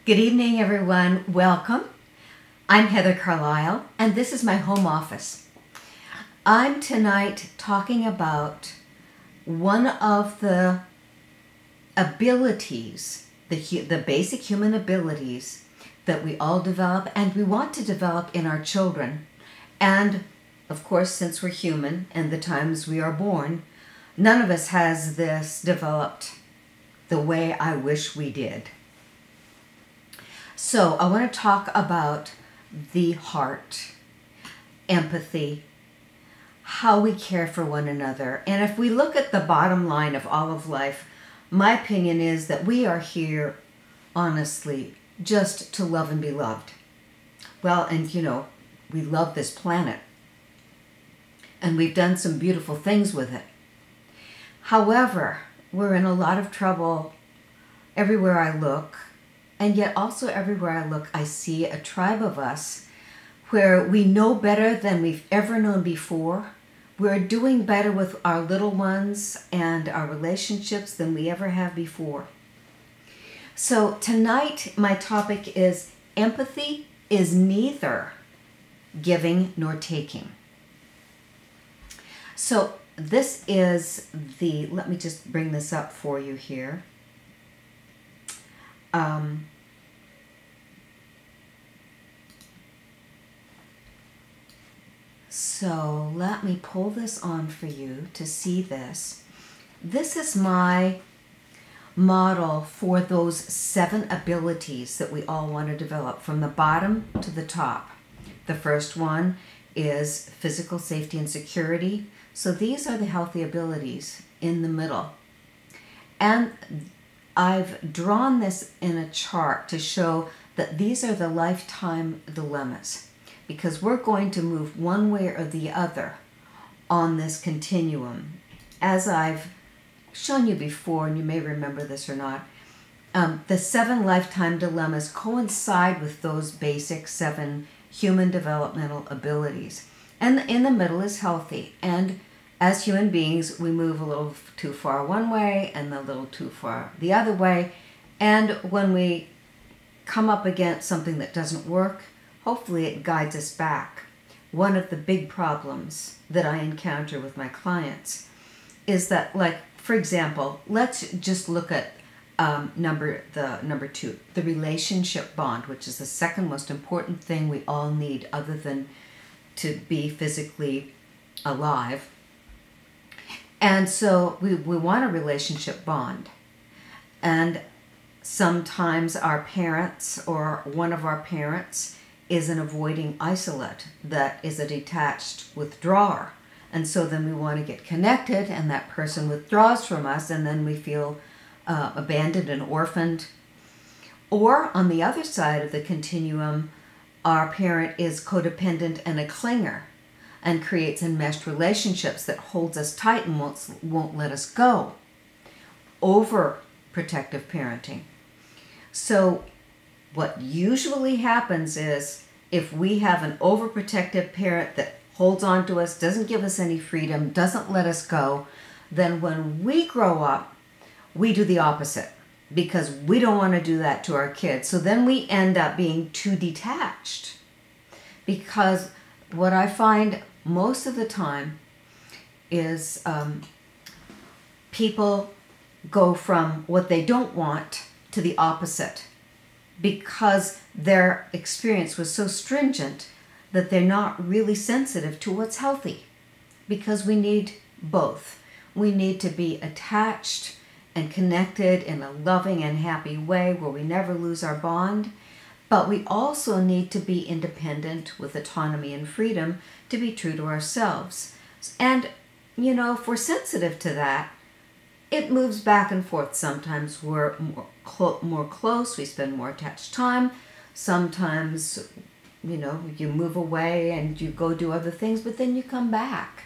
Good evening, everyone. Welcome. I'm Heather Carlisle, and this is my home office. I'm tonight talking about one of the abilities, the basic human abilities that we all develop and we want to develop in our children. And of course, since we're human and the times we are born, none of us has this developed the way I wish we did. So I want to talk about the heart, empathy, how we care for one another. And if we look at the bottom line of all of life, my opinion is that we are here, honestly, just to love and be loved. Well, and we love this planet. And we've done some beautiful things with it. However, we're in a lot of trouble everywhere I look. And yet also everywhere I look, I see a tribe of us where we know better than we've ever known before. We're doing better with our little ones and our relationships than we ever have before. So tonight, my topic is empathy is neither giving nor taking. So this is let me just bring this up for you here. So let me pull this on for you to see this. This is my model for those 7 abilities that we all want to develop from the bottom to the top. The first one is physical safety and security. So these are the healthy abilities in the middle. And I've drawn this in a chart to show that these are the lifetime dilemmas, because we're going to move one way or the other on this continuum. As I've shown you before, and you may remember this or not, the 7 lifetime dilemmas coincide with those basic 7 human developmental abilities. And in the middle is healthy. And as human beings, we move a little too far one way and a little too far the other way. And when we come up against something that doesn't work, hopefully it guides us back. One of the big problems that I encounter with my clients is that, like, for example, let's just look at number 2, the relationship bond, which is the second most important thing we all need other than to be physically alive. And so we want a relationship bond. And sometimes our parents or one of our parents is an avoiding isolate that is a detached withdrawer. And so then we want to get connected and that person withdraws from us and then we feel abandoned and orphaned. Or on the other side of the continuum, our parent is codependent and a clinger and creates enmeshed relationships that holds us tight and won't let us go. Overprotective parenting. So what usually happens is if we have an overprotective parent that holds on to us, doesn't give us any freedom, doesn't let us go, then when we grow up, we do the opposite because we don't want to do that to our kids. So then we end up being too detached, because what I find most of the time is people go from what they don't want to the opposite because their experience was so stringent that they're not really sensitive to what's healthy, because we need both. We need to be attached and connected in a loving and happy way where we never lose our bond, but we also need to be independent with autonomy and freedom to be true to ourselves. And, if we're sensitive to that, it moves back and forth. Sometimes we're more close, we spend more attached time. Sometimes, you move away and you go do other things, but then you come back.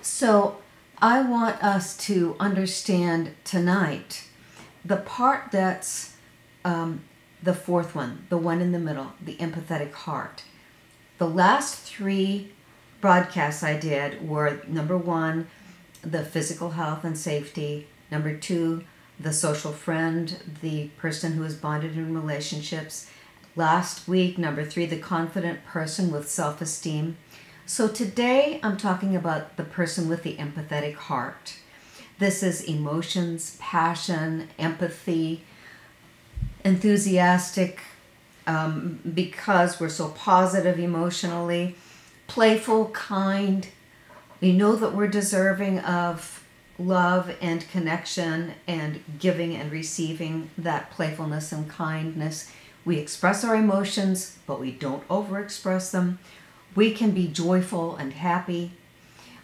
So I want us to understand tonight the part that's the fourth one, the one in the middle, the empathetic heart. The last 3 broadcasts I did were, number 1, the physical health and safety, number 2, the social friend, the person who is bonded in relationships. Last week, number 3, the confident person with self-esteem. So today I'm talking about the person with the empathetic heart. This is emotions, passion, empathy, enthusiastic, because we're so positive emotionally, playful, kind. We know that we're deserving of love and connection and giving and receiving that playfulness and kindness. We express our emotions, but we don't overexpress them. We can be joyful and happy.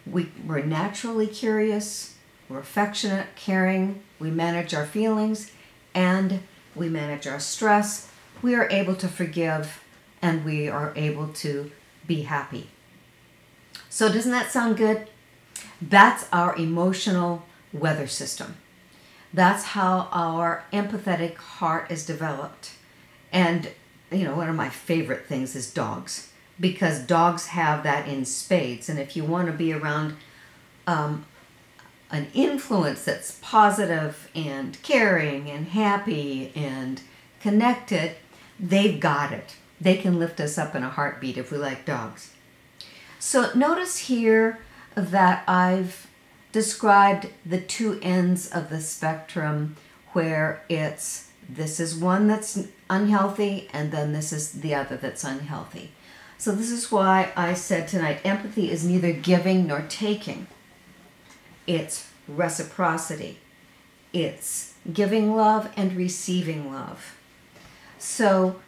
We're naturally curious. We're affectionate, caring. We manage our feelings and we manage our stress. We are able to forgive and we are able to be happy. So doesn't that sound good? That's our emotional weather system. That's how our empathetic heart is developed. And, one of my favorite things is dogs, because dogs have that in spades. And if you want to be around an influence that's positive and caring and happy and connected, they've got it. They can lift us up in a heartbeat if we like dogs. So notice here that I've described the two ends of the spectrum, where this is one that's unhealthy and then this is the other that's unhealthy. So this is why I said tonight, empathy is neither giving nor taking. It's reciprocity. It's giving love and receiving love. So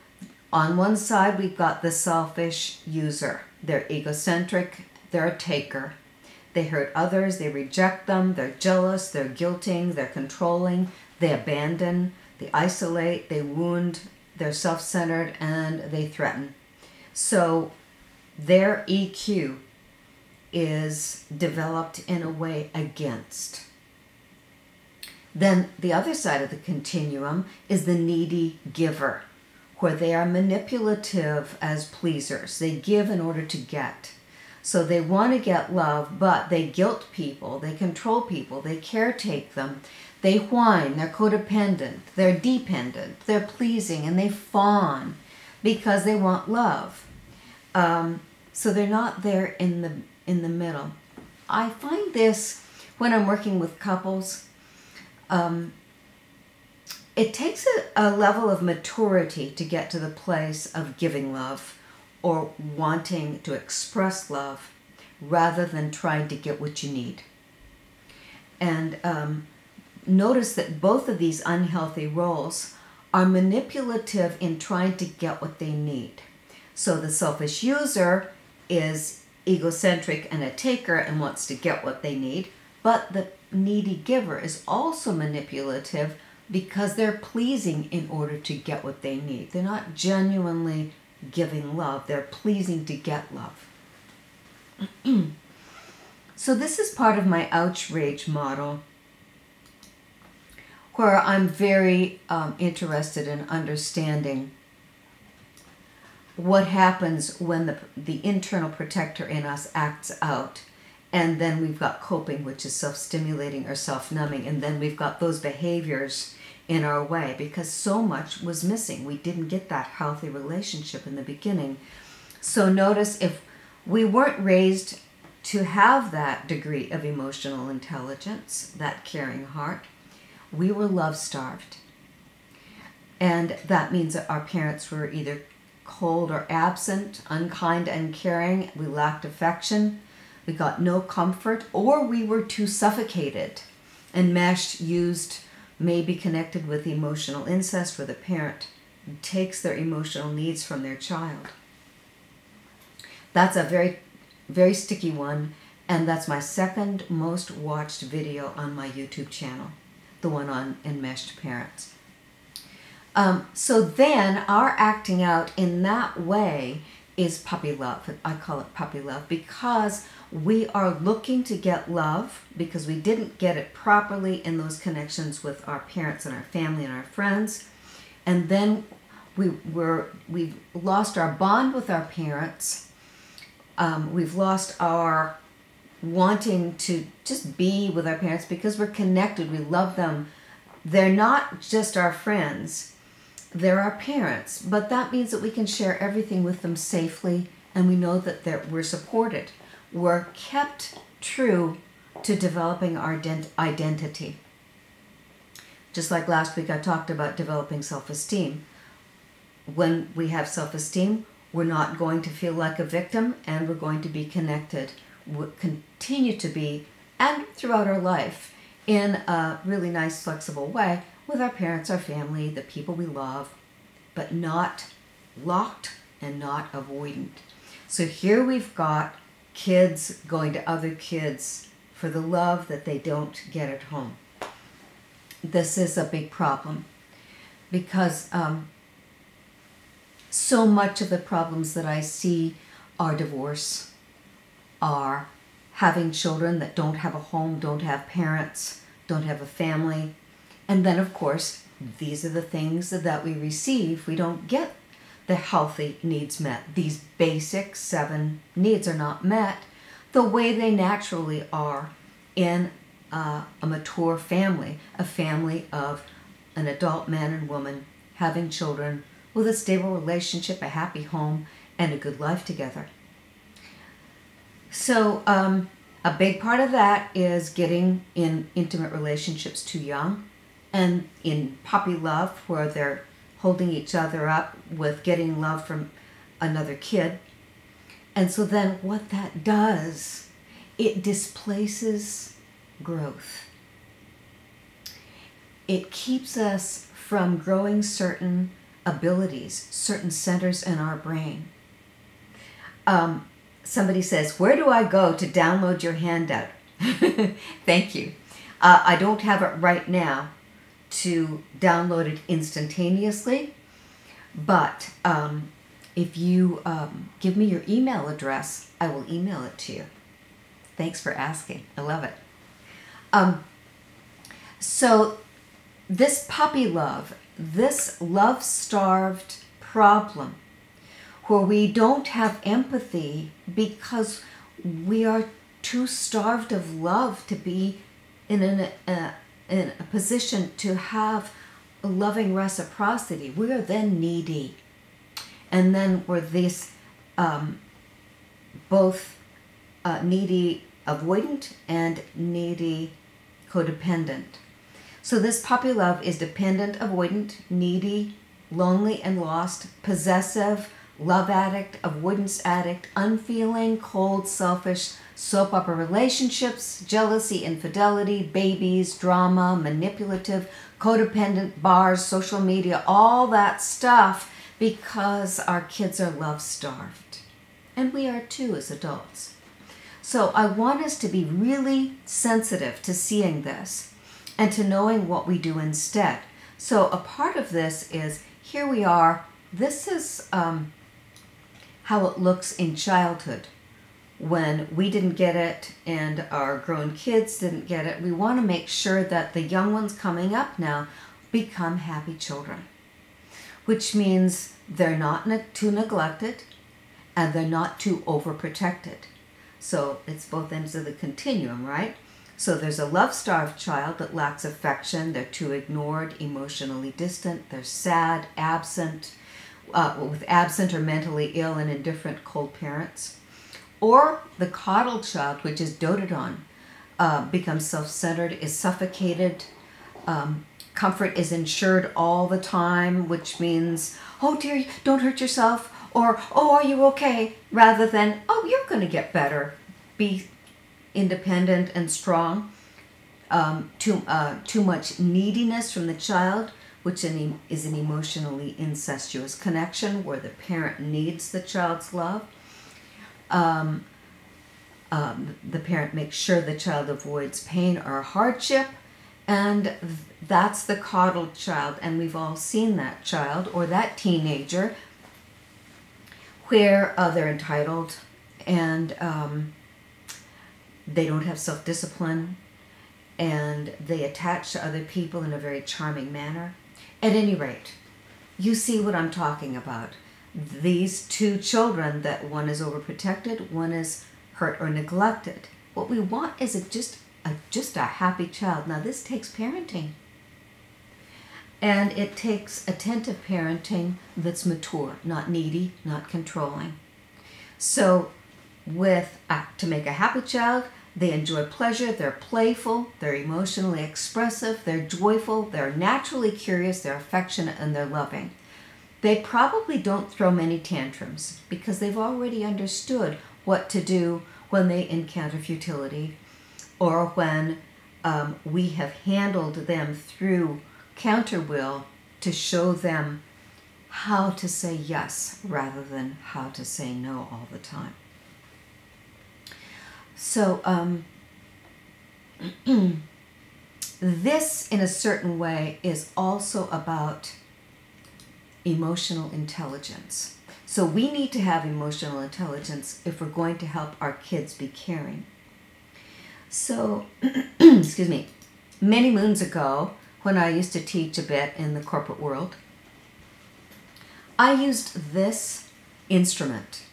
on one side, we've got the selfish user. They're egocentric, they're a taker. They hurt others, they reject them, they're jealous, they're guilting, they're controlling, they abandon, they isolate, they wound, they're self-centered, and they threaten. So their EQ is developed in a way against. Then the other side of the continuum is the needy giver, where they are manipulative as pleasers. They give in order to get. So they want to get love, but they guilt people, they control people, they caretake them, they whine, they're codependent, they're dependent, they're pleasing, and they fawn because they want love. So they're not there in the middle. I find this when I'm working with couples. It takes a level of maturity to get to the place of giving love or wanting to express love rather than trying to get what you need. And notice that both of these unhealthy roles are manipulative in trying to get what they need. So the selfish user is egocentric and a taker and wants to get what they need, but the needy giver is also manipulative because they're pleasing in order to get what they need. They're not genuinely giving love, they're pleasing to get love. So this is part of my OuchRage model, where I'm very interested in understanding what happens when the internal protector in us acts out. And then we've got coping, which is self-stimulating or self-numbing. And then we've got those behaviors in our way because so much was missing. We didn't get that healthy relationship in the beginning. So notice, if we weren't raised to have that degree of emotional intelligence, that caring heart, we were love-starved. And that means that our parents were either cold or absent, unkind, uncaring. We lacked affection. We got no comfort, or we were too suffocated. And meshed, used, may be connected with emotional incest, where the parent takes their emotional needs from their child. That's a very, very sticky one, and that's my second most watched video on my YouTube channel, the one on enmeshed parents. So then our acting out in that way is puppy love. I call it puppy love because we are looking to get love because we didn't get it properly in those connections with our parents and our family and our friends. And then we've lost our bond with our parents. We've lost our wanting to just be with our parents because we're connected. We love them they're not just our friends, they're our parents, but that means that we can share everything with them safely, and we know that we're supported. We're kept true to developing our identity. Just like last week I talked about developing self-esteem. When we have self-esteem, we're not going to feel like a victim, and we're going to be connected. We'll continue to be, and throughout our life, in a really nice, flexible way with our parents, our family, the people we love, but not locked and not avoidant. So here we've got kids going to other kids for the love that they don't get at home. This is a big problem because so much of the problems that I see are divorce, are having children that don't have a home, don't have parents, don't have a family. And then, of course, these are the things that we receive. We don't get the healthy needs met. These basic 7 needs are not met the way they naturally are in a mature family, a family of an adult man and woman having children with a stable relationship, a happy home, and a good life together. So a big part of that is getting in intimate relationships too young, and in puppy love where they're holding each other up with getting love from another kid. And so then what that does, it displaces growth. It keeps us from growing certain abilities, certain centers in our brain. Somebody says, where do I go to download your handout? Thank you. I don't have it right now to download it instantaneously, but if you give me your email address, I will email it to you. Thanks for asking. I love it. So this puppy love, this love-starved problem, where we don't have empathy because we are too starved of love to be in a position to have loving reciprocity. We are then needy. And then we're this both needy avoidant and needy codependent. So this puppy love is dependent, avoidant, needy, lonely and lost, possessive, love addict, avoidance addict, unfeeling, cold, selfish, soap opera relationships, jealousy, infidelity, babies, drama, manipulative, codependent, bars, social media, all that stuff, because our kids are love-starved. And we are too as adults. So I want us to be really sensitive to seeing this and to knowing what we do instead. So a part of this is, here we are, this is how it looks in childhood when we didn't get it and our grown kids didn't get it. We want to make sure that the young ones coming up now become happy children, which means they're not too neglected and they're not too overprotected. So it's both ends of the continuum, right? So there's a love-starved child that lacks affection, they're too ignored, emotionally distant, they're sad, absent, with absent or mentally ill and indifferent cold parents. Or the coddled child, which is doted on, becomes self-centered, is suffocated, comfort is ensured all the time, which means, oh dear, don't hurt yourself, or oh, are you okay, rather than, oh, you're going to get better. Be independent and strong. Too much neediness from the child, which is an emotionally incestuous connection where the parent needs the child's love. The parent makes sure the child avoids pain or hardship, and that's the coddled child. And we've all seen that child or that teenager where they're entitled and they don't have self-discipline and they attach to other people in a very charming manner. At any rate, you see what I'm talking about. These two children, that one is overprotected, one is hurt or neglected. What we want is just a happy child. Now this takes parenting. And it takes attentive parenting that's mature, not needy, not controlling. So to make a happy child, they enjoy pleasure, they're playful, they're emotionally expressive, they're joyful, they're naturally curious, they're affectionate, and they're loving. They probably don't throw many tantrums because they've already understood what to do when they encounter futility, or when we have handled them through counter will to show them how to say yes rather than how to say no all the time. So this, in a certain way, is also about emotional intelligence. So we need to have emotional intelligence if we're going to help our kids be caring. So, excuse me, many moons ago, when I used to teach a bit in the corporate world, I used this instrument,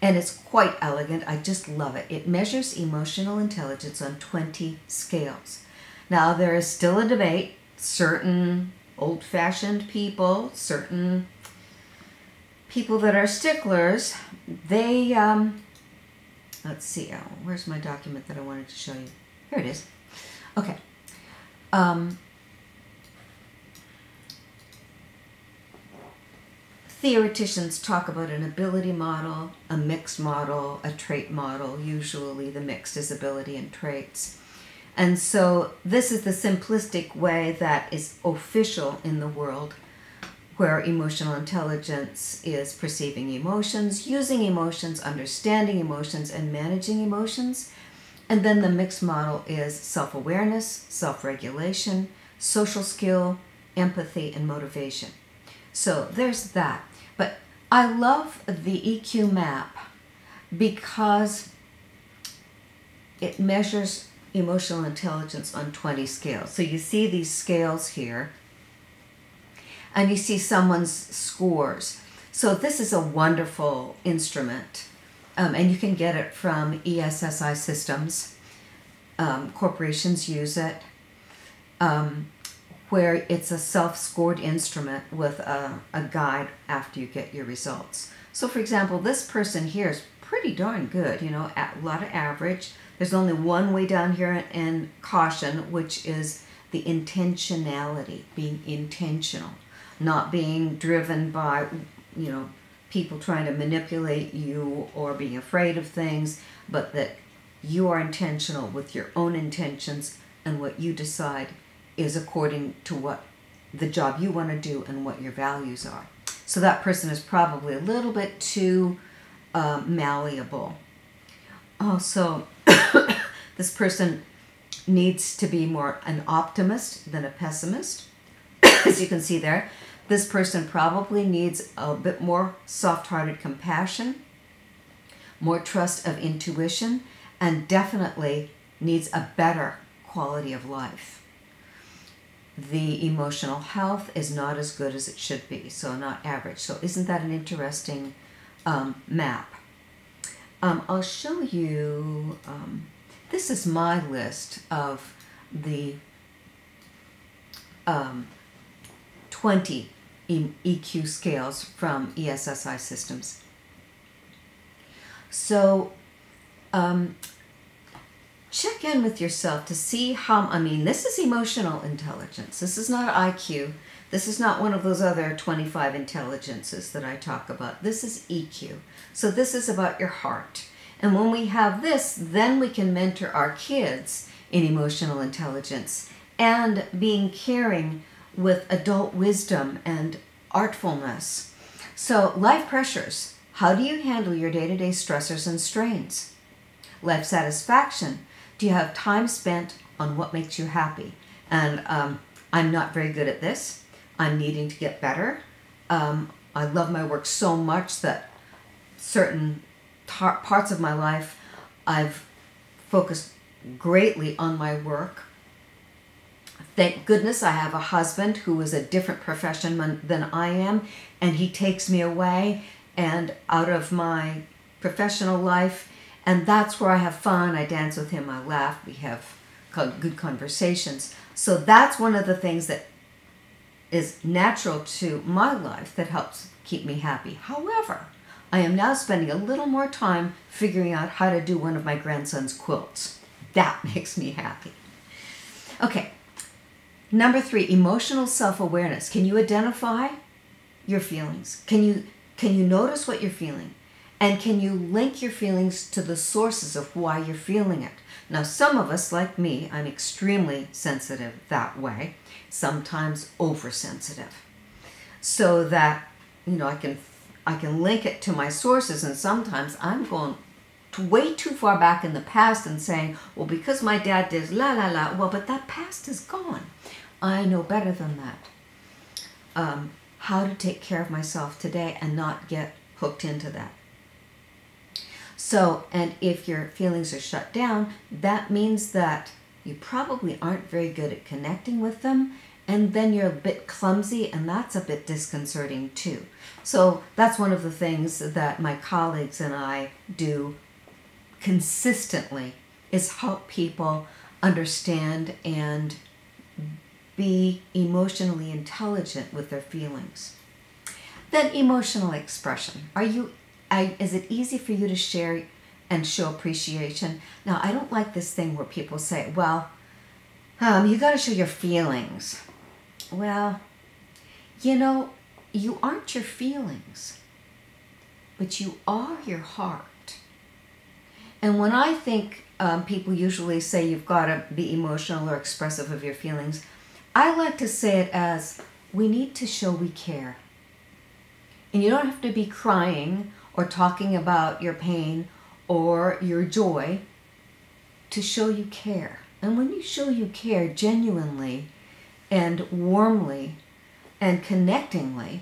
and it's quite elegant. I just love it. It measures emotional intelligence on 20 scales. Now, there is still a debate. Certain old-fashioned people, certain people that are sticklers, they, let's see, where's my document that I wanted to show you? Here it is. Okay. Theoreticians talk about an ability model, a mixed model, a trait model. Usually the mixed is ability and traits. And so this is the simplistic way that is official in the world, where emotional intelligence is perceiving emotions, using emotions, understanding emotions, and managing emotions. And then the mixed model is self-awareness, self-regulation, social skill, empathy, and motivation. So there's that. But I love the EQ map because it measures emotional intelligence on 20 scales. So you see these scales here, and you see someone's scores. So this is a wonderful instrument, and you can get it from ESSI systems. Corporations use it, where it's a self-scored instrument with a guide after you get your results. So for example, this person here is pretty darn good, you know, a lot of average. There's only one way down here in caution, which is the intentionality, being intentional, not being driven by, you know, people trying to manipulate you or being afraid of things, but that you are intentional with your own intentions, and what you decide is according to what the job you want to do and what your values are. So that person is probably a little bit too malleable. Also, this person needs to be more an optimist than a pessimist. As you can see there, this person probably needs a bit more soft-hearted compassion, more trust of intuition, and definitely needs a better quality of life. The emotional health is not as good as it should be, so not average. So isn't that an interesting map? I'll show you, this is my list of the 20 EQ scales from ESSI systems. So check in with yourself to see how, I mean, this is emotional intelligence. This is not IQ. This is not one of those other 25 intelligences that I talk about. This is EQ. So this is about your heart. And when we have this, then we can mentor our kids in emotional intelligence and being caring with adult wisdom and artfulness. So life pressures. How do you handle your day-to-day stressors and strains? Life satisfaction. Do you have time spent on what makes you happy? And I'm not very good at this. I'm needing to get better. I love my work so much that certain parts of my life I've focused greatly on my work. Thank goodness I have a husband who is a different profession than I am, and he takes me away and out of my professional life, and that's where I have fun. I dance with him, I laugh, we have good conversations. So that's one of the things that is natural to my life that helps keep me happy. However, I am now spending a little more time figuring out how to do one of my grandson's quilts. That makes me happy. Okay, number 3, emotional self-awareness. Can you identify your feelings? Can you notice what you're feeling? And can you link your feelings to the sources of why you're feeling it? Now, some of us, like me, I'm extremely sensitive that way, sometimes oversensitive. So that, I can link it to my sources, and sometimes I'm going way too far back in the past and saying, well, because my dad did la la la, well, but that past is gone. I know better than that. How to take care of myself today and not get hooked into that. So, and if your feelings are shut down, that means that you probably aren't very good at connecting with them, and then you're a bit clumsy, and that's a bit disconcerting too. So that's one of the things that my colleagues and I do consistently, is help people understand and be emotionally intelligent with their feelings. Then emotional expression. Is it easy for you to share and show appreciation? Now, I don't like this thing where people say, well, you got to show your feelings. Well, you aren't your feelings, but you are your heart. And when I think people usually say you've got to be emotional or expressive of your feelings, I like to say it as, we need to show we care. And you don't have to be crying or talking about your pain or your joy to show you care. And when you show you care genuinely and warmly and connectingly,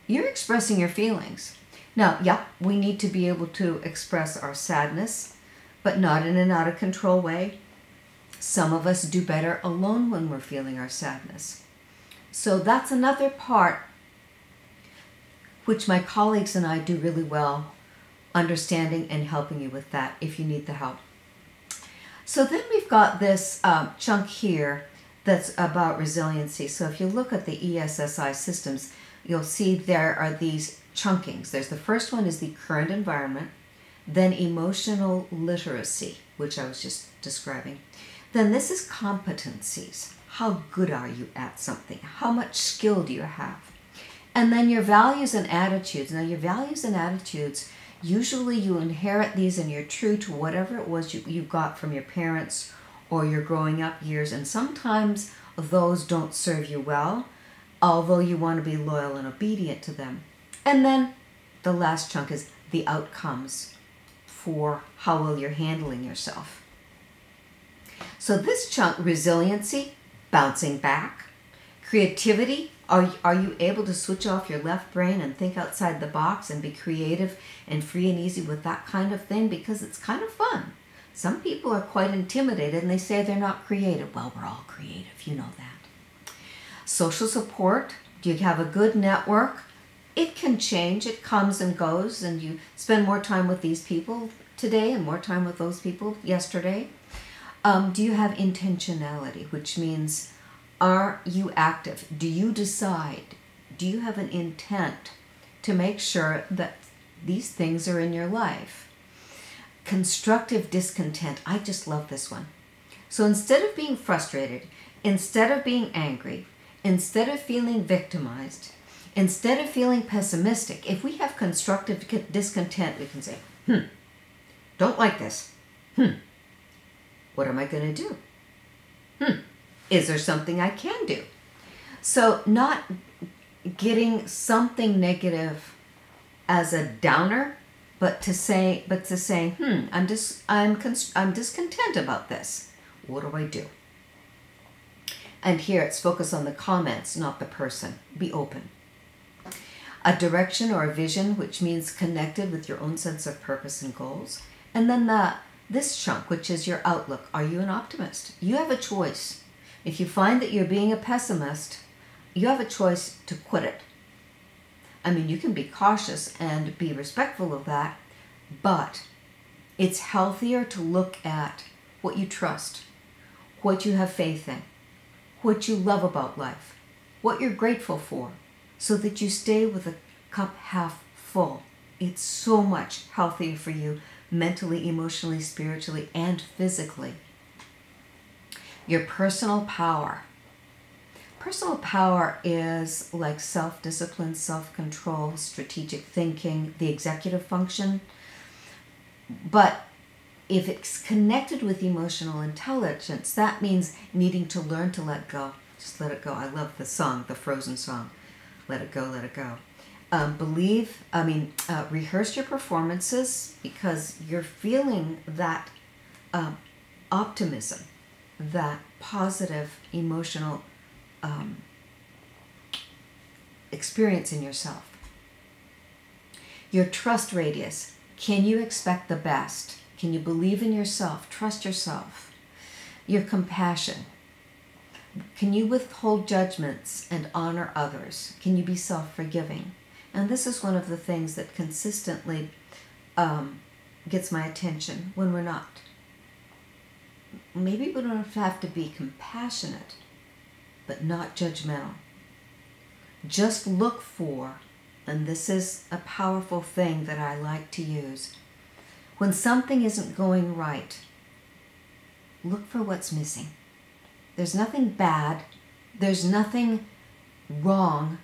you're expressing your feelings. Now, yeah, we need to be able to express our sadness, but not in an out of control way. Some of us do better alone when we're feeling our sadness. So that's another part which my colleagues and I do really well, understanding and helping you with that if you need the help. So then we've got this chunk here that's about resiliency. So if you look at the ESSI systems, you'll see there are these chunkings. There's the first one is the current environment, then emotional literacy, which I was just describing. Then this is competencies. How good are you at something? How much skill do you have? And then your values and attitudes. Now, your values and attitudes, usually you inherit these and you're true to whatever it was you got from your parents or your growing up years. And sometimes those don't serve you well, although you want to be loyal and obedient to them. And then the last chunk is the outcomes for how well you're handling yourself. So this chunk, resiliency, bouncing back, creativity, are you able to switch off your left brain and think outside the box and be creative and free and easy with that kind of thing? Because it's kind of fun. Some people are quite intimidated and they say they're not creative. Well, we're all creative, you know that. Social support, do you have a good network? It can change, it comes and goes, and you spend more time with these people today and more time with those people yesterday. Do you have intentionality, which means, are you active? Do you decide? Do you have an intent to make sure that these things are in your life? Constructive discontent. I just love this one. So instead of being frustrated, instead of being angry, instead of feeling victimized, instead of feeling pessimistic, if we have constructive discontent, we can say, don't like this. What am I going to do? Is there something I can do? So not getting something negative as a downer, but to say, I'm discontent about this. What do I do? And here it's focused on the comments, not the person. Be open. A direction or a vision, which means connected with your own sense of purpose and goals. And then this chunk, which is your outlook. Are you an optimist? You have a choice. If you find that you're being a pessimist, you have a choice to quit it. I mean, you can be cautious and be respectful of that, but it's healthier to look at what you trust, what you have faith in, what you love about life, what you're grateful for, so that you stay with a cup half full. It's so much healthier for you mentally, emotionally, spiritually, and physically. Your personal power. Personal power is like self-discipline, self-control, strategic thinking, the executive function. But if it's connected with emotional intelligence, that means needing to learn to let go. Just let it go. I love the song, the Frozen song. Let it go, let it go. Rehearse your performances, because you're feeling that optimism, that positive emotional experience in yourself. Your trust radius. Can you expect the best? Can you believe in yourself? Trust yourself. Your compassion. Can you withhold judgments and honor others? Can you be self-forgiving? And this is one of the things that consistently gets my attention when we're not. Maybe we don't have to be compassionate, but not judgmental. Just look for, and this is a powerful thing that I like to use, when something isn't going right, look for what's missing. There's nothing bad, there's nothing wrong,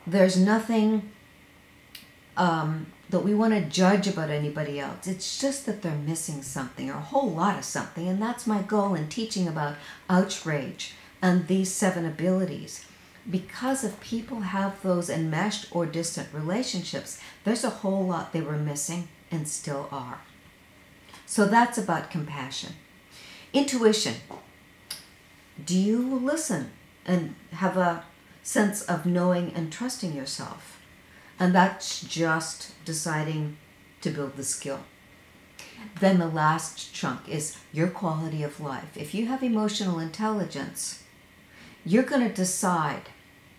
there's nothing that we want to judge about anybody else. It's just that they're missing something, or a whole lot of something, and that's my goal in teaching about OuchRage and these 7 abilities. Because if people have those enmeshed or distant relationships, there's a whole lot they were missing and still are. So that's about compassion. Intuition. Do you listen and have a sense of knowing and trusting yourself? And that's just deciding to build the skill. Then the last chunk is your quality of life. If you have emotional intelligence, you're going to decide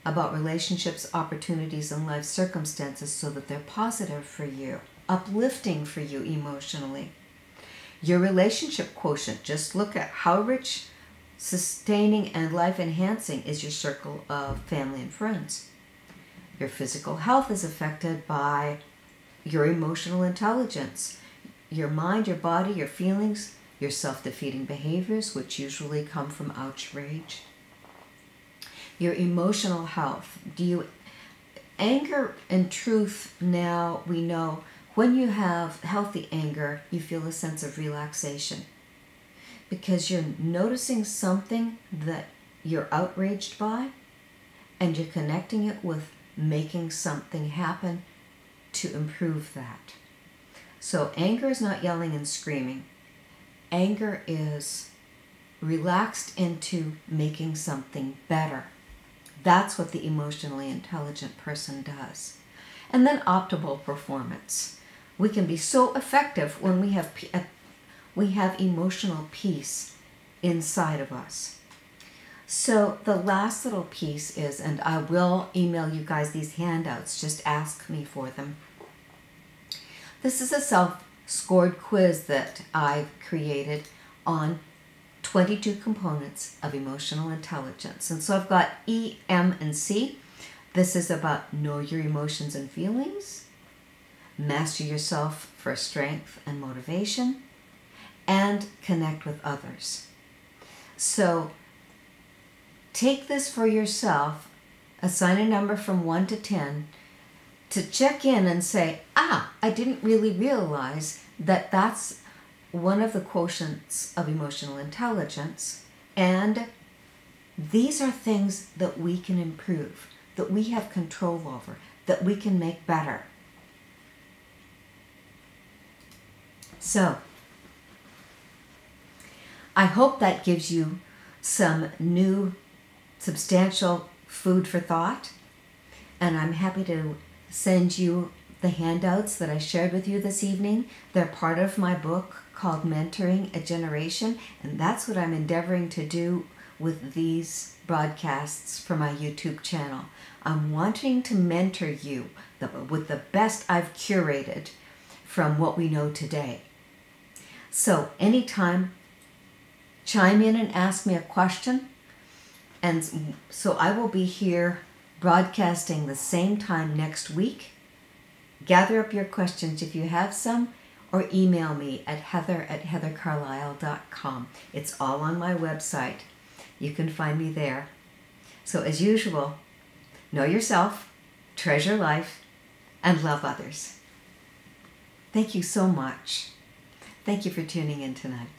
about relationships, opportunities, and life circumstances so that they're positive for you, uplifting for you emotionally. Your relationship quotient, just look at how rich, sustaining, and life-enhancing is your circle of family and friends. Your physical health is affected by your emotional intelligence. Your mind, your body, your feelings, your self-defeating behaviors, which usually come from OuchRage. Your emotional health. Anger and truth, now we know, when you have healthy anger, you feel a sense of relaxation, because you're noticing something that you're outraged by, and you're connecting it with making something happen to improve that. So anger is not yelling and screaming. Anger is relaxed into making something better. That's what the emotionally intelligent person does. And then optimal performance. We can be so effective when we have emotional peace inside of us. So the last little piece is, and I will email you guys these handouts, just ask me for them. This is a self-scored quiz that I've created on 22 components of emotional intelligence. And so I've got E, M, and C. This is about know your emotions and feelings, master yourself for strength and motivation, and connect with others. So take this for yourself, assign a number from 1 to 10 to check in and say, I didn't really realize that that's one of the quotients of emotional intelligence, and these are things that we can improve, that we have control over, that we can make better. So, I hope that gives you some new substantial food for thought, and I'm happy to send you the handouts that I shared with you this evening. They're part of my book called Mentoring a Generation, and that's what I'm endeavoring to do with these broadcasts for my YouTube channel. I'm wanting to mentor you with the best I've curated from what we know today. So anytime, chime in and ask me a question. And so I will be here broadcasting the same time next week. Gather up your questions if you have some, or email me at heather@heathercarlisle.com. It's all on my website. You can find me there. So as usual, know yourself, treasure life, and love others. Thank you so much. Thank you for tuning in tonight.